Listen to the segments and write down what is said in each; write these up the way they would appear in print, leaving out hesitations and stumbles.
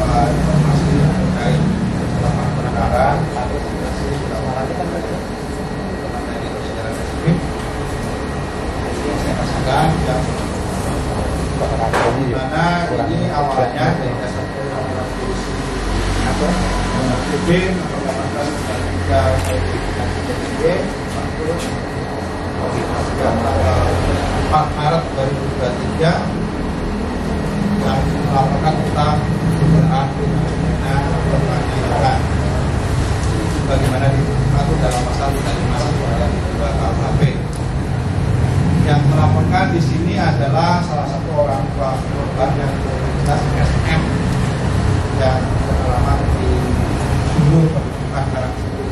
informasi terkait laporan perkara saya kasihkan yang dimana ini awalnya dari dasar PB nomor 4 Maret 2023 yang melaporkan tentang dugaan tindak penganiayaan bagaimana diatur dalam pasal 351 ayat 2 KUHP. Yang melaporkan di sini adalah salah satu orang tua korban yang berinisial SM yang beralamat di Sumur Pendidikan Karangsedul.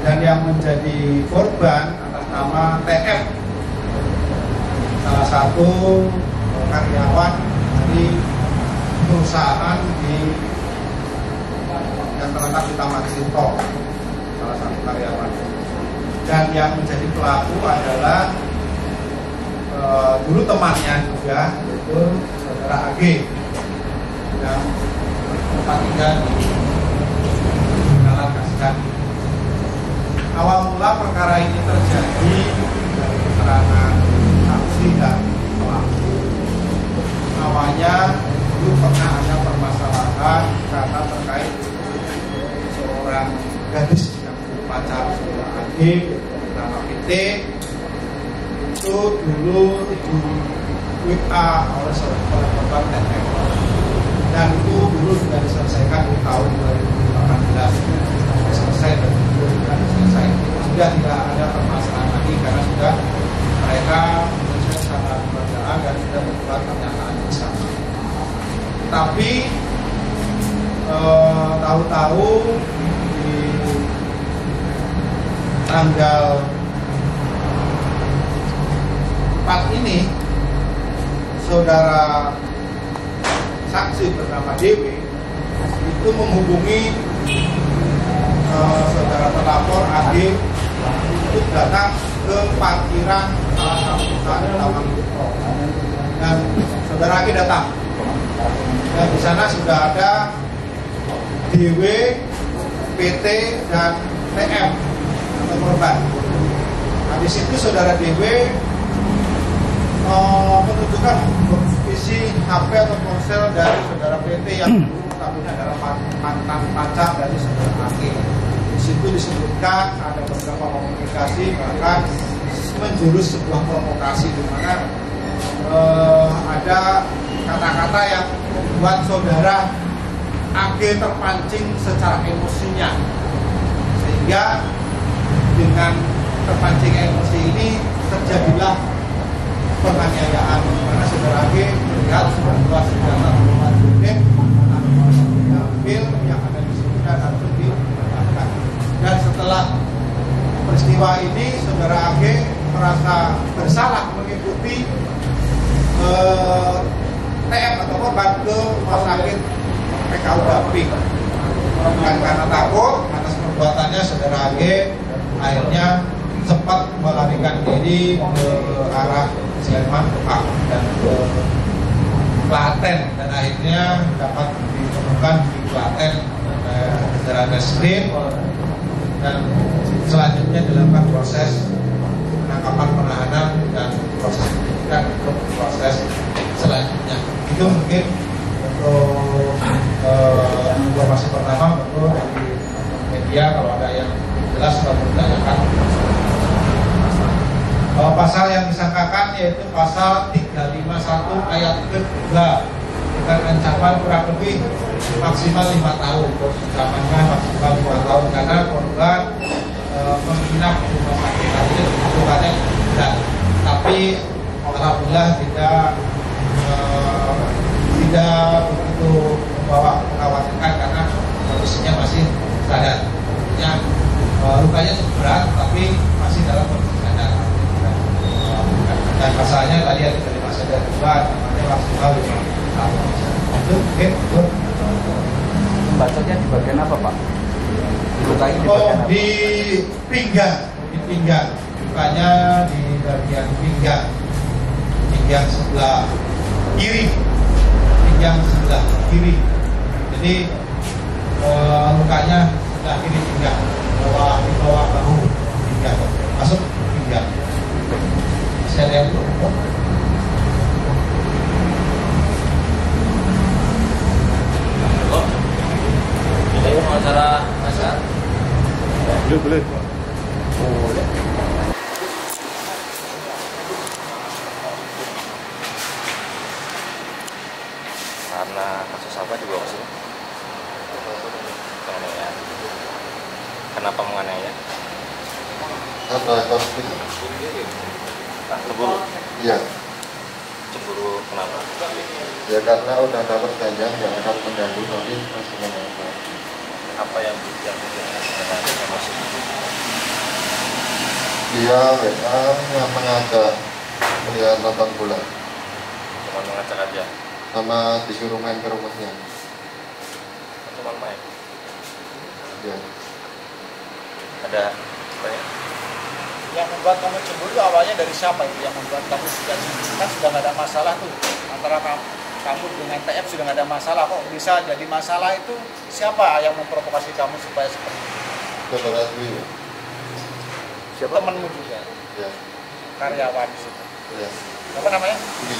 Dan yang menjadi korban atas nama TF, salah satu karyawan dari perusahaan yang terletak di Taman Sinto, salah satu karyawan. Dan yang menjadi pelaku adalah dulu temannya juga, yaitu saudara AG yang tempat tinggal di Jalan Kasihan. Awal mula perkara ini terjadi dari keterangan saksi dan pelaku. Awalnya dulu pernah ada permasalahan karena terkait seorang gadis yang pacar saudara AG nama PT itu dulu di WA oleh seorang korban TF, dan itu dulu sudah diselesaikan di tahun 2018, selesai dan sudah selesai, sudah tidak ada permasalahan lagi karena sudah mereka menyelesaikan secara keluargaan dan sudah membuat pernyataan bersama. Tapi tahu-tahu di tanggal 4 ini saudara saksi bernama DW itu menghubungi saudara terlapor AG untuk datang ke parkiran salah satu perusahaan di Taman Sinto, dan saudara AG datang. Dan di sana sudah ada DW, PT dan TM atau korban. Nah, di situ saudara DW menunjukkan isi HP atau ponsel dari saudara PT yang notabene adalah mantan pacar dari saudara AG. Di situ disebutkan ada beberapa komunikasi, bahkan menjurus sebuah provokasi di mana ada kata-kata yang membuat saudara AG terpancing secara emosinya, sehingga dengan terpancing emosi ini terjadilah penganiayaan, karena saudara AG melihat sebuah senjata tembakan gede diambil yang ada di situ dan langsung ditembakkan. Dan setelah peristiwa ini saudara AG merasa bersalah mengikuti TM atau korban ke rumah sakit PKU Daping. Dan karena takut atas perbuatannya, saudara AG akhirnya sempat melarikan diri ke arah Sleman dan ke Klaten, dan akhirnya dapat ditemukan di Klaten secara reskrim, dan selanjutnya dilakukan proses penangkapan, penahanan, dan proses penyidikan untuk proses selanjutnya. Itu mungkin untuk informasi pertama. Betul dari media, kalau ada yang jelas kalau ditanyakan. Pasal yang disangkakan yaitu pasal 351 ayat kedua dengan ancaman kurang lebih maksimal 5 tahun. Ancamannya maksimal 5 tahun karena korban menginap di rumah sakit tadi bukannya tidak, tapi alhamdulillah tidak begitu membawa mengkhawatirkan karena kondisinya masih sadar. Lukanya cukup berat tapi masih dalam kondisi sadar. Dan pasalnya tadi ada dari masa kedua, namanya maksimal 5 tahun. Itu mungkin bacanya di bagian apa, Pak? Lukai di bagian apa? Di pinggang. Lukanya di bagian pinggang sebelah kiri, pinggang sebelah kiri. Jadi lukanya sebelah kiri pinggang, di bawah bahu pinggang, masuk pinggang. Saya lihat dulu. Jadi mau acara masak? Boleh. Boleh. Karena kasus apa juga maksudnya? Penganiayaan. Kenapa menganiaya? Ada konflik. Cemburu. Iya. Cemburu kenapa? Ya karena udah ada perjanjian yang akan mengganggu nanti pasangan yang lain. Apa yang bikin emosi? Dia WA yang mengajak melihat nonton bola, Cuma mengajak aja. sama disuruh main ke rumahnya. Cuma main. Ya. Ada apa ya? Yang membuat kamu cemburu awalnya dari siapa itu yang membuat kamu sudah cemburu? Kan sudah nggak ada masalah tuh antara kamu dengan TF sudah nggak ada masalah, kok bisa jadi masalah itu siapa yang memprovokasi kamu supaya seperti itu? Saudara Dwi. Siapa? Temenmu juga, Ya. karyawan di situ. Ya. Apa namanya? Dwi.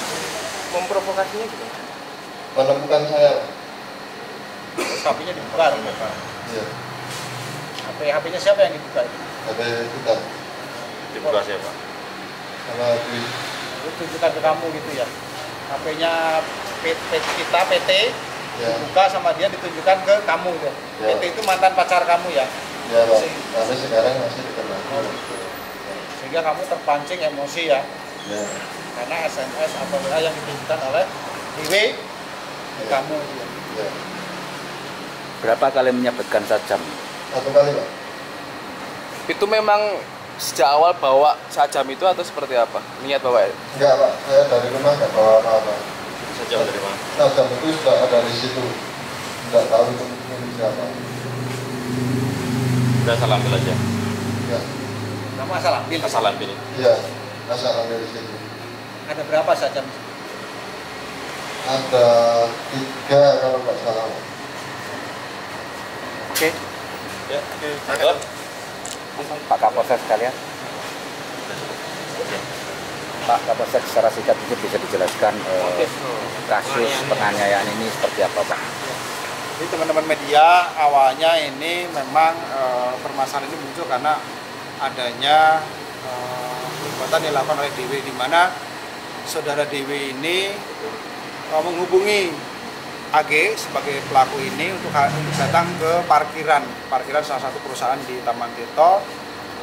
Memprovokasinya gitu. Menemukan saya. HP-nya dibuka, Iya. HP-nya siapa yang dibuka? Ada kita Dibuka siapa? sama Dwi. Itu tunjukkan ke kamu gitu ya. HP-nya kita PT Ya. dibuka sama dia ditunjukkan ke kamu ya. Ya. PT itu mantan pacar kamu ya. Ya Pak. Tapi sekarang masih dikenal. Sehingga kamu terpancing emosi ya. Ya. Karena SMS atau WA yang ditunjukkan oleh DW ke kamu ya. Ya. Berapa kali menyebutkan sajam? Satu kali Pak. Itu memang sejak awal bawa sajam itu atau seperti apa? Niat bawa ya? Enggak Pak. Saya dari rumah nggak bawa apa-apa. Sejauh dari mana? Sajam itu sudah ada di situ. Nggak tahu itu milik siapa. Udah asal ambil aja. Ya. Kamu asal ambil. Asal ambil. Iya. Asal ambil di situ. Ada berapa saja? Ada 3 kalau nggak salah. Oke. Ya. Pak Kapolsek sekalian. Pak Kapolsek secara singkat mungkin bisa dijelaskan kasus penganiayaan ini seperti apa Pak? Jadi teman-teman media awalnya ini memang permasalahan ini muncul karena adanya perbuatan yang dilakukan oleh DW di mana saudara DW ini menghubungi AG sebagai pelaku ini untuk datang ke parkiran salah satu perusahaan di Taman Tirto,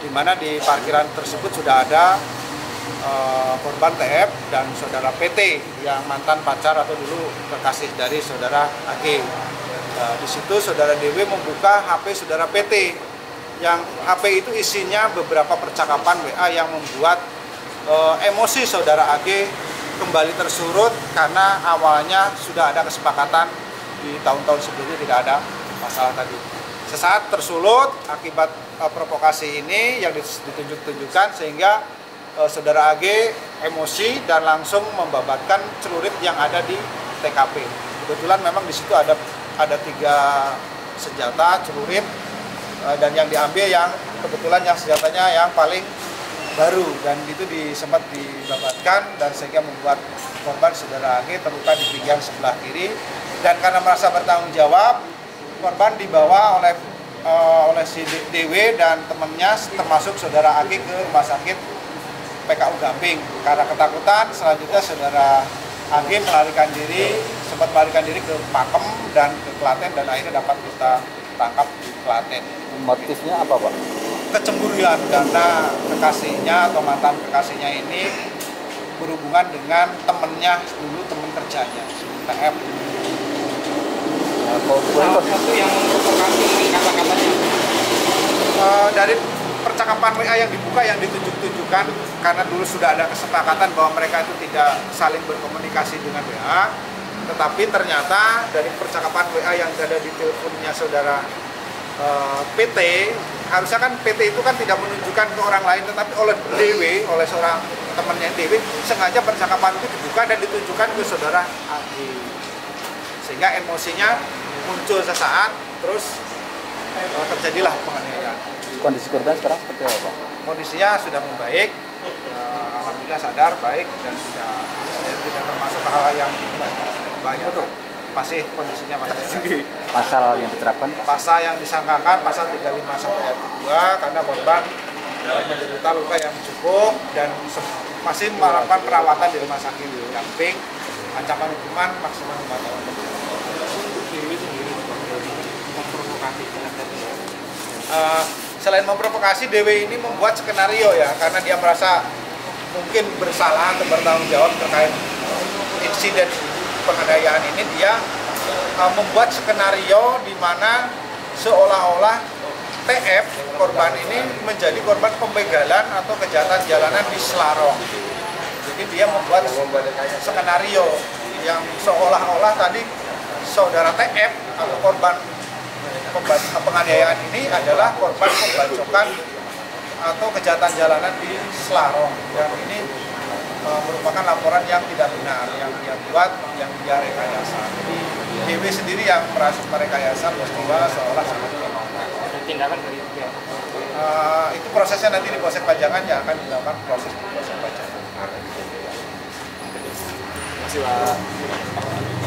di mana di parkiran tersebut sudah ada korban TF dan saudara PT yang mantan pacar atau dulu kekasih dari saudara AG. Nah, di situ saudara DW membuka HP saudara PT yang HP itu isinya beberapa percakapan WA yang membuat emosi saudara AG kembali tersurut karena awalnya sudah ada kesepakatan di tahun-tahun sebelumnya tidak ada masalah tadi. Sesaat tersulut akibat provokasi ini yang ditunjukkan sehingga saudara AG emosi dan langsung membabatkan celurit yang ada di TKP. Kebetulan memang di situ ada 3 senjata celurit dan yang diambil yang kebetulan yang senjatanya yang paling baru dan itu sempat dibabatkan dan sehingga membuat korban saudara AG terluka di pinggang sebelah kiri dan karena merasa bertanggung jawab korban dibawa oleh si DW dan temannya termasuk saudara AG ke rumah sakit PKU Gamping. Karena ketakutan selanjutnya saudara AG sempat melarikan diri ke Pakem dan ke Klaten dan akhirnya dapat kita tangkap di Klaten. Motifnya apa Pak? Kecemburuan karena kekasihnya atau mantan kekasihnya ini berhubungan dengan temennya dulu, temen kerjanya TF. Itu yang memprovokasi kata-katanya. Dari percakapan WA yang dibuka yang ditunjukkan karena dulu sudah ada kesepakatan bahwa mereka itu tidak saling berkomunikasi dengan WA, tetapi ternyata dari percakapan WA yang ada di teleponnya saudara PT, harusnya kan PT itu kan tidak menunjukkan ke orang lain, tetapi oleh DW, oleh seorang temannya DW, sengaja percakapan itu dibuka dan ditunjukkan ke saudara AG. sehingga emosinya muncul sesaat, terus terjadilah penganiayaan. Kondisi korban sekarang seperti apa? Kondisinya sudah membaik, alhamdulillah sadar, baik, dan tidak termasuk hal yang banyak tuh. Masih kondisinya masih tinggi. Pasal yang diterapkan? Pasal yang disangkakan pasal 351 ayat 2 karena korban menderita luka yang cukup dan masih melakukan perawatan di rumah sakit Gamping. Ancaman hukuman maksimal 5 tahun. Selain memprovokasi, DW ini membuat skenario ya, karena dia merasa mungkin bersalah atau bertanggung jawab terkait insiden penganiayaan ini. Dia membuat skenario di mana seolah-olah TF korban ini menjadi korban pembegalan atau kejahatan jalanan di Selarong. Jadi dia membuat skenario yang seolah-olah tadi saudara TF atau korban penganiayaan ini adalah korban pembacokan atau kejahatan jalanan di Selarong, dan ini merupakan laporan yang tidak benar, yang dia buat, yang dia rekayasa. Jadi DW sendiri yang merekayasa peristiwa seolah sangat tindakan dari itu prosesnya nanti di Polsek Pajangan yang akan dilakukan proses di Polsek Pajangan. Terima kasih, Pak.